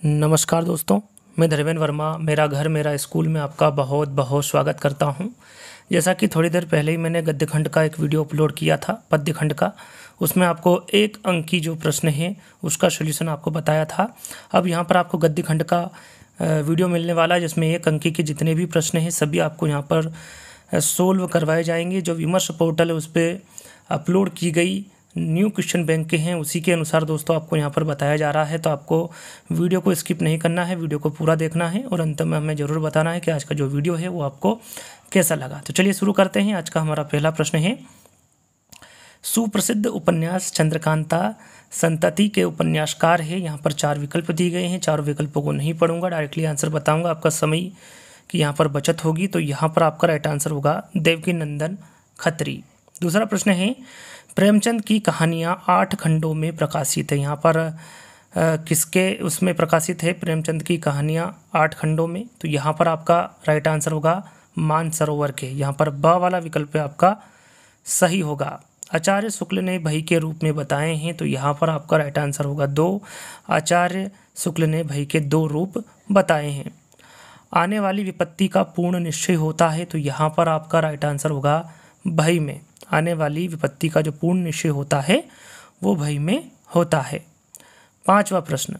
नमस्कार दोस्तों, मैं धर्मेंद्र वर्मा मेरा घर मेरा स्कूल में आपका बहुत बहुत स्वागत करता हूं। जैसा कि थोड़ी देर पहले ही मैंने गद्य खंड का एक वीडियो अपलोड किया था, पद्य खंड का। उसमें आपको एक अंक की जो प्रश्न है उसका सॉल्यूशन आपको बताया था। अब यहां पर आपको गद्य खंड का वीडियो मिलने वाला है, जिसमें एक अंक के जितने भी प्रश्न हैं सभी आपको यहाँ पर सोल्व करवाए जाएंगे। जो विमर्श पोर्टल है उस पर अपलोड की गई न्यू क्वेश्चन बैंक के हैं, उसी के अनुसार दोस्तों आपको यहाँ पर बताया जा रहा है। तो आपको वीडियो को स्किप नहीं करना है, वीडियो को पूरा देखना है और अंत में हमें ज़रूर बताना है कि आज का जो वीडियो है वो आपको कैसा लगा। तो चलिए शुरू करते हैं। आज का हमारा पहला प्रश्न है, सुप्रसिद्ध उपन्यास चंद्रकांता संतति के उपन्यासकार है। यहाँ पर 4 विकल्प दिए गए हैं। 4 विकल्पों को नहीं पढ़ूंगा, डायरेक्टली आंसर बताऊंगा, आपका समय की यहाँ पर बचत होगी। तो यहाँ पर आपका राइट आंसर होगा देवकीनंदन खत्री। दूसरा प्रश्न है, प्रेमचंद की कहानियाँ 8 खंडों में प्रकाशित है। यहाँ पर किसके उसमें प्रकाशित है प्रेमचंद की कहानियाँ 8 खंडों में? तो यहाँ पर आपका राइट आंसर होगा मानसरोवर के। यहाँ पर ब वाला विकल्प आपका सही होगा। आचार्य शुक्ल ने भय के रूप में बताए हैं, तो यहाँ पर आपका राइट आंसर होगा 2। आचार्य शुक्ल ने भय के 2 रूप बताए हैं। आने वाली विपत्ति का पूर्ण निश्चय होता है, तो यहाँ पर आपका राइट आंसर होगा भय में। आने वाली विपत्ति का जो पूर्ण निश्चय होता है वो भय में होता है। 5वां प्रश्न,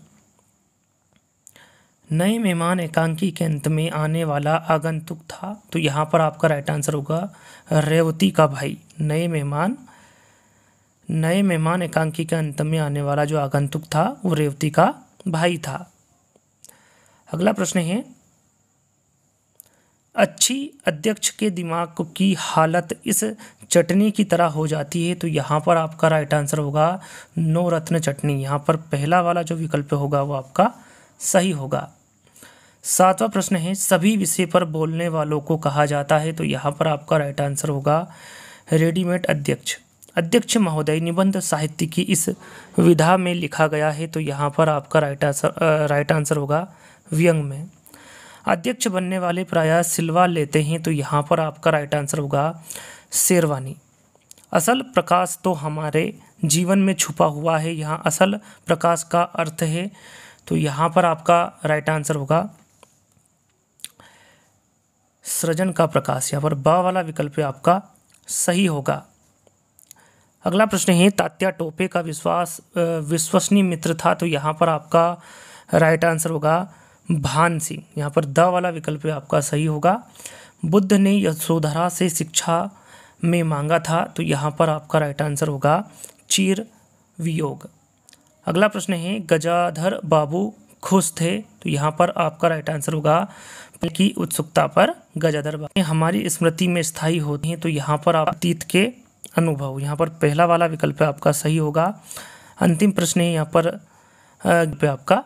नए मेहमान एकांकी के अंत में आने वाला आगंतुक था, तो यहाँ पर आपका राइट आंसर होगा रेवती का भाई। नए मेहमान एकांकी के अंत में आने वाला जो आगंतुक था वो रेवती का भाई था। अगला प्रश्न है, अच्छी अध्यक्ष के दिमाग की हालत इस चटनी की तरह हो जाती है, तो यहाँ पर आपका राइट आंसर होगा नवरत्न चटनी। यहाँ पर पहला वाला जो विकल्प होगा वो आपका सही होगा। 7वां प्रश्न है, सभी विषय पर बोलने वालों को कहा जाता है, तो यहाँ पर आपका राइट आंसर होगा रेडीमेड अध्यक्ष। अध्यक्ष महोदय निबंध साहित्य की इस विधा में लिखा गया है, तो यहाँ पर आपका राइट आंसर होगा व्यंग में। अध्यक्ष बनने वाले प्रायः सिलवा लेते हैं, तो यहाँ पर आपका राइट आंसर होगा शेरवानी। असल प्रकाश तो हमारे जीवन में छुपा हुआ है। यहाँ असल प्रकाश का अर्थ है, तो यहाँ पर आपका राइट आंसर होगा सृजन का प्रकाश। यहाँ पर ब वाला विकल्प आपका सही होगा। अगला प्रश्न है, तात्या टोपे का विश्वसनीय मित्र था, तो यहाँ पर आपका राइट आंसर होगा भान सिंह। यहाँ पर द वाला विकल्प आपका सही होगा। बुद्ध ने यशोधरा से शिक्षा में मांगा था, तो यहाँ पर आपका राइट आंसर होगा चीर वियोग। अगला प्रश्न है, गजाधर बाबू खुश थे, तो यहाँ पर आपका राइट आंसर होगा की उत्सुकता पर गजाधर बाबू। हमारी स्मृति में स्थायी होती हैं, तो यहाँ पर आप अतीत के अनुभव। यहाँ पर पहला वाला विकल्प आपका सही होगा। अंतिम प्रश्न है, यहाँ पर आपका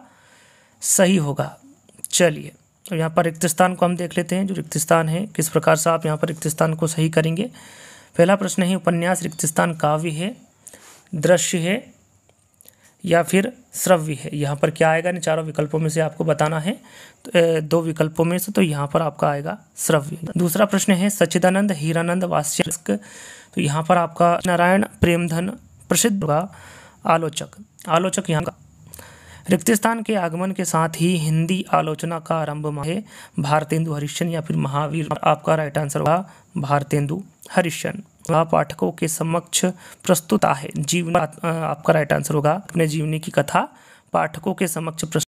सही होगा। चलिए, तो यहाँ पर रिक्त स्थान को हम देख लेते हैं। जो रिक्त स्थान है किस प्रकार से आप यहाँ पर रिक्त स्थान को सही करेंगे। पहला प्रश्न है, उपन्यास रिक्त स्थान काव्य है, दृश्य है या फिर श्रव्य है? यहाँ पर क्या आएगा? इन चारों विकल्पों में से आपको बताना है। तो 2 विकल्पों में से, तो यहाँ पर आपका आएगा श्रव्य। दूसरा प्रश्न है, सच्चिदानंद हीरानंद वात्स्यक, तो यहाँ पर आपका नारायण प्रेमधन प्रसिद्ध होगा आलोचक यहाँ का। रिक्त स्थान के आगमन के साथ ही हिंदी आलोचना का आरंभ है। भारतेंदु हरिश्चंद्र या फिर महावीर? आपका राइट आंसर होगा भारतेंदु हरिश्चंद्र। वह पाठकों के समक्ष प्रस्तुत है जीवन। आपका राइट आंसर होगा अपने जीवनी की कथा पाठकों के समक्ष प्रस्तुत।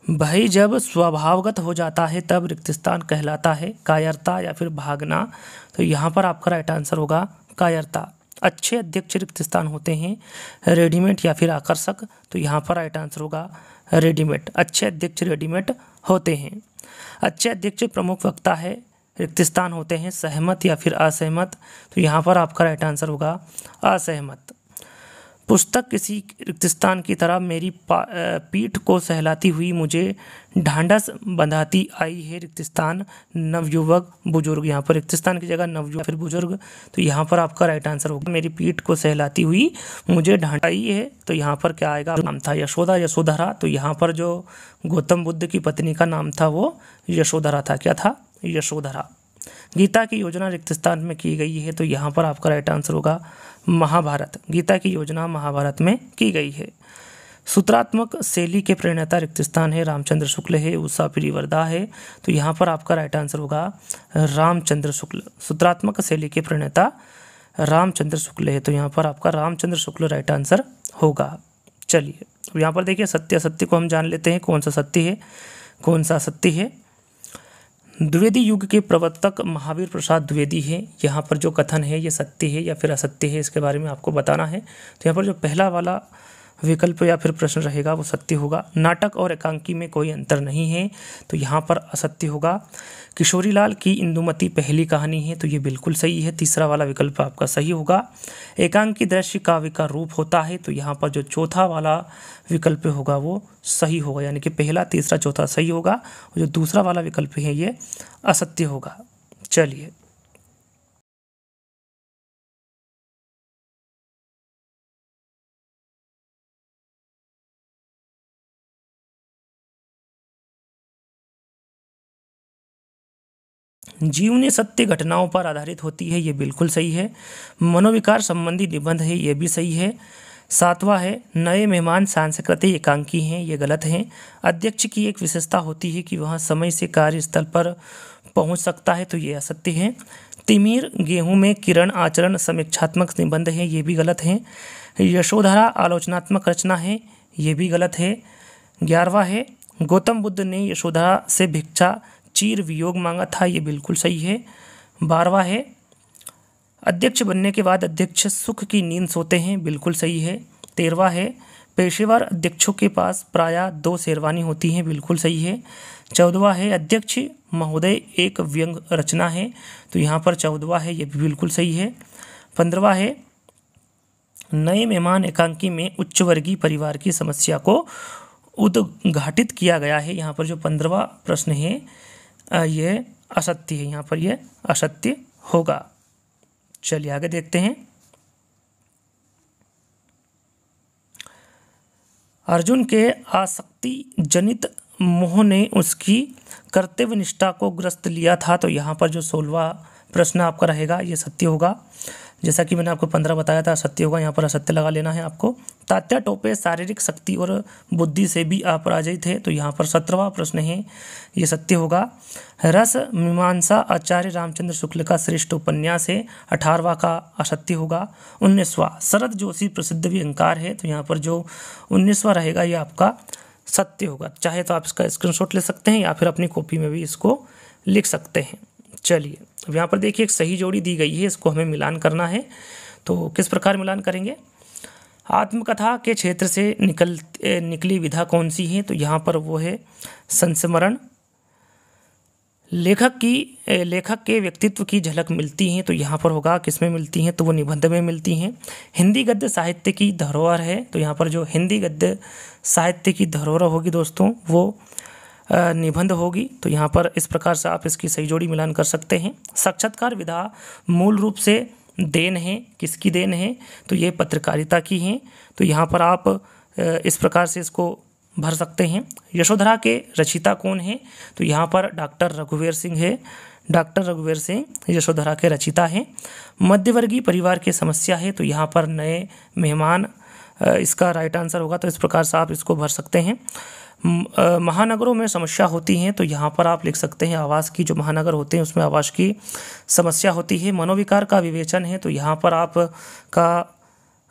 भय जब स्वभावगत हो जाता है तब रिक्त स्थान कहलाता है कायरता या फिर भागना? तो यहाँ पर आपका राइट आंसर होगा कायरता। अच्छे अध्यक्ष रिक्त स्थान होते हैं रेडीमेड या फिर आकर्षक? तो यहाँ पर राइट आंसर होगा रेडीमेड। अच्छे अध्यक्ष रेडीमेड होते हैं। अच्छे अध्यक्ष प्रमुख वक्ता है रिक्तस्थान होते हैं, सहमत या फिर असहमत। तो यहाँ पर आपका राइट आंसर होगा असहमत। पुस्तक किसी रिक्तस्थान की तरह मेरी पीठ को सहलाती हुई मुझे ढांढस बंधाती आई है। रिक्तस्थान, नवयुवक, बुजुर्ग। यहाँ पर रिक्तस्थान की जगह नवयुवक फिर बुजुर्ग। तो यहाँ पर आपका राइट आंसर होगा मेरी पीठ को सहलाती हुई मुझे ढांढाई है। तो यहाँ पर क्या आएगा, नाम था यशोदा, यशोधरा। तो यहाँ पर जो गौतम बुद्ध की पत्नी का नाम था वो यशोधरा था। क्या था, यशोधरा। गीता की योजना रिक्तस्थान में की गई है। तो यहाँ पर आपका राइट आंसर होगा महाभारत। गीता की योजना महाभारत में की गई है। सूत्रात्मक शैली के प्रणेता रिक्तस्थान है, रामचंद्र शुक्ल है, उषा प्रियवरदा है। तो यहाँ पर आपका राइट आंसर होगा रामचंद्र शुक्ल। सूत्रात्मक शैली के प्रणेता रामचंद्र शुक्ल है। तो यहाँ पर आपका रामचंद्र शुक्ल राइट आंसर होगा। चलिए अब यहाँ पर देखिए सत्य असत्य को हम जान लेते हैं, कौन सा सत्य है कौन सा असत्य है। द्विवेदी युग के प्रवर्तक महावीर प्रसाद द्विवेदी है। यहाँ पर जो कथन है ये सत्य है या फिर असत्य है, इसके बारे में आपको बताना है। तो यहाँ पर जो पहला वाला विकल्प या फिर प्रश्न रहेगा वो सत्य होगा। नाटक और एकांकी में कोई अंतर नहीं है। तो यहाँ पर असत्य होगा। किशोरीलाल की इंदुमती पहली कहानी है। तो ये बिल्कुल सही है, तीसरा वाला विकल्प आपका सही होगा। एकांकी दृश्य काव्य का रूप होता है। तो यहाँ पर जो चौथा वाला विकल्प होगा वो सही होगा, यानी कि पहला, तीसरा, चौथा सही होगा। और जो दूसरा वाला विकल्प है ये असत्य होगा। चलिए जीवनी सत्य घटनाओं पर आधारित होती है, ये बिल्कुल सही है। मनोविकार संबंधी निबंध है, ये भी सही है। सातवां है नए मेहमान सांस्कृतिक एकांकी हैं, ये गलत है। अध्यक्ष की एक विशेषता होती है कि वह समय से कार्यस्थल पर पहुंच सकता है, तो ये असत्य है। तिमिर गेहूं में किरण आचरण समीक्षात्मक निबंध है, ये भी गलत है। यशोधरा आलोचनात्मक रचना है, ये भी गलत है। 11वां है गौतम बुद्ध ने यशोधरा से भिक्षा चीर वियोग मांगा था, ये बिल्कुल सही है। 12वां है अध्यक्ष बनने के बाद अध्यक्ष सुख की नींद सोते हैं, बिल्कुल सही है। 13वां है पेशेवर अध्यक्षों के पास प्रायः 2 शेरवानी होती हैं, बिल्कुल सही है। 14वां है अध्यक्ष महोदय एक व्यंग रचना है। तो यहाँ पर 14वां है, ये भी बिल्कुल सही है। 15वां है नए मेहमान एकांकी में उच्च वर्गीय परिवार की समस्या को उद्घाटित किया गया है। यहाँ पर जो 15वां प्रश्न है ये असत्य है, यहाँ पर ये असत्य होगा। चलिए आगे देखते हैं। अर्जुन के आसक्ति जनित मोह ने उसकी कर्तव्य निष्ठा को ग्रस्त लिया था। तो यहाँ पर जो 16वां प्रश्न आपका रहेगा ये सत्य होगा। जैसा कि मैंने आपको 15 बताया था सत्य होगा, यहाँ पर असत्य लगा लेना है आपको। तात्या टोपे शारीरिक शक्ति और बुद्धि से भी अपराजित है। तो यहाँ पर 17वां प्रश्न है ये सत्य होगा। रस मीमांसा आचार्य रामचंद्र शुक्ल का श्रेष्ठ उपन्यास है, 18वां का असत्य होगा। 19वां शरद जोशी प्रसिद्ध व्यंग्यकार है। तो यहाँ पर जो 19वां रहेगा ये आपका सत्य होगा। चाहे तो आप इसका स्क्रीनशॉट ले सकते हैं या फिर अपनी कॉपी में भी इसको लिख सकते हैं। चलिए अब यहाँ पर देखिए एक सही जोड़ी दी गई है, इसको हमें मिलान करना है। तो किस प्रकार मिलान करेंगे। आत्मकथा के क्षेत्र से निकली विधा कौन सी है। तो यहाँ पर वो है संस्मरण। लेखक के व्यक्तित्व की झलक मिलती है। तो यहाँ पर होगा किसमें मिलती हैं, तो वो निबंध में मिलती हैं। हिंदी गद्य साहित्य की धरोहर है। तो यहाँ पर जो हिंदी गद्य साहित्य की धरोहर होगी दोस्तों वो निबंध होगी। तो यहाँ पर इस प्रकार से आप इसकी सही जोड़ी मिलान कर सकते हैं। साक्षात्कार विधा मूल रूप से देन है, किसकी देन है, तो ये पत्रकारिता की है। तो यहाँ पर आप इस प्रकार से इसको भर सकते हैं। यशोधरा के रचयिता कौन है, तो यहाँ पर डॉक्टर रघुवीर सिंह है। डॉक्टर रघुवीर सिंह यशोधरा के रचयिता हैं। मध्यवर्गीय परिवार की समस्या है। तो यहाँ पर नए मेहमान इसका राइट आंसर होगा। तो इस प्रकार से आप इसको भर सकते हैं। महानगरों में समस्या होती हैं। तो यहाँ पर आप लिख सकते हैं आवास की, जो महानगर होते हैं उसमें आवास की समस्या होती है। मनोविकार का विवेचन है। तो यहाँ पर आप का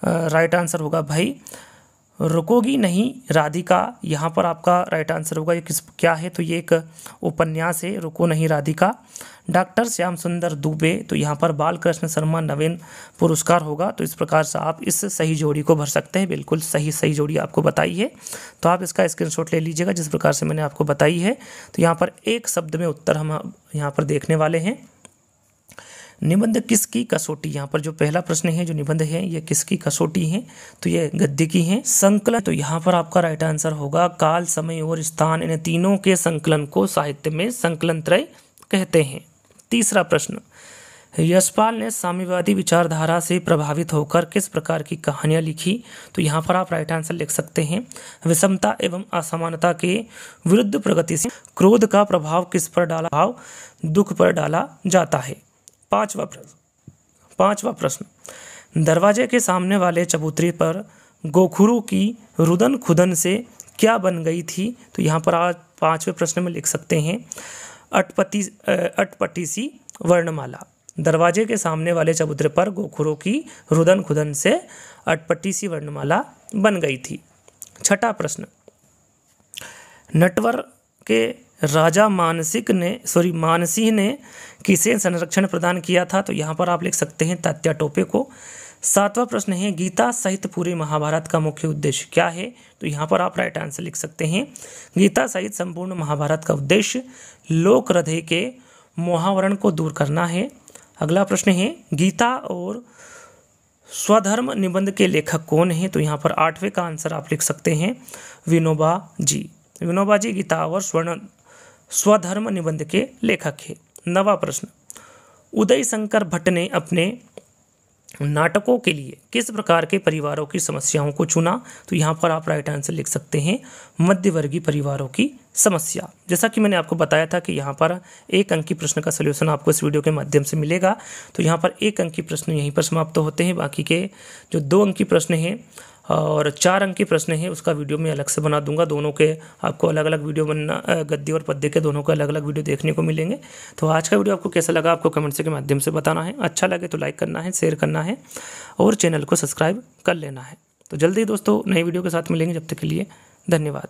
राइट आंसर होगा भाई रुकोगी नहीं राधिका, यहाँ पर आपका राइट आंसर होगा। ये क्या है, तो ये एक उपन्यास है, रुको नहीं राधिका। डॉक्टर श्याम सुंदर दुबे, तो यहाँ पर बाल कृष्ण शर्मा नवीन पुरस्कार होगा। तो इस प्रकार से आप इस सही जोड़ी को भर सकते हैं। बिल्कुल सही जोड़ी आपको बताई है, तो आप इसका स्क्रीनशॉट ले लीजिएगा जिस प्रकार से मैंने आपको बताई है। तो यहाँ पर एक शब्द में उत्तर हम यहाँ पर देखने वाले हैं। निबंध किसकी कसौटी, यहाँ पर जो पहला प्रश्न है, जो निबंध है, ये किसकी कसौटी है, तो ये गद्य की है। संकलन, तो यहाँ पर आपका राइट आंसर होगा काल, समय और स्थान, इन तीनों के संकलन को साहित्य में संकलन त्रय कहते हैं। तीसरा प्रश्न, यशपाल ने साम्यवादी विचारधारा से प्रभावित होकर किस प्रकार की कहानियाँ लिखी, तो यहाँ पर आप राइट आंसर लिख सकते हैं विषमता एवं असमानता के विरुद्ध प्रगतिशील। क्रोध का प्रभाव किस पर डाला, भाव दुख पर डाला जाता है। पांचवा प्रश्न, दरवाजे के सामने वाले चबूतरे पर गोखुरों की रुदन खुदन से क्या बन गई थी, तो यहाँ पर आज पांचवें प्रश्न में लिख सकते हैं अटपटी सी वर्णमाला। दरवाजे के सामने वाले चबूतरे पर गोखुरों की रुदन खुदन से अटपटी सी वर्णमाला बन गई थी। छठा प्रश्न, नटवर के राजा मानसिंह ने किसे संरक्षण प्रदान किया था, तो यहाँ पर आप लिख सकते हैं तात्या टोपे को। सातवां प्रश्न है, गीता सहित पूरे महाभारत का मुख्य उद्देश्य क्या है, तो यहाँ पर आप राइट आंसर लिख सकते हैं गीता सहित संपूर्ण महाभारत का उद्देश्य लोक हृदय के मोहावरण को दूर करना है। अगला प्रश्न है, गीता और स्वधर्म निबंध के लेखक कौन है, तो यहाँ पर आठवें का आंसर आप लिख सकते हैं विनोबा जी। विनोबा जी गीता और स्वधर्म निबंध के लेखक है। नवा प्रश्न, उदय शंकर भट्ट ने अपने नाटकों के लिए किस प्रकार के परिवारों की समस्याओं को चुना, तो यहाँ पर आप राइट आंसर लिख सकते हैं मध्यवर्गीय परिवारों की समस्या। जैसा कि मैंने आपको बताया था कि यहाँ पर एक अंक की प्रश्न का सलूशन आपको इस वीडियो के माध्यम से मिलेगा। तो यहाँ पर एक अंक की प्रश्न यहीं पर समाप्त होते हैं। बाकी के जो 2 अंक की प्रश्न हैं और 4 अंक की प्रश्न है उसका वीडियो मैं अलग से बना दूंगा। दोनों के आपको अलग अलग वीडियो बनना, गद्य और पद्य के दोनों के अलग अलग वीडियो देखने को मिलेंगे। तो आज का वीडियो आपको कैसा लगा आपको कमेंट्स के माध्यम से बताना है। अच्छा लगे तो लाइक करना है, शेयर करना है और चैनल को सब्सक्राइब कर लेना है। तो जल्दी दोस्तों नई वीडियो के साथ मिलेंगे, जब तक के लिए धन्यवाद।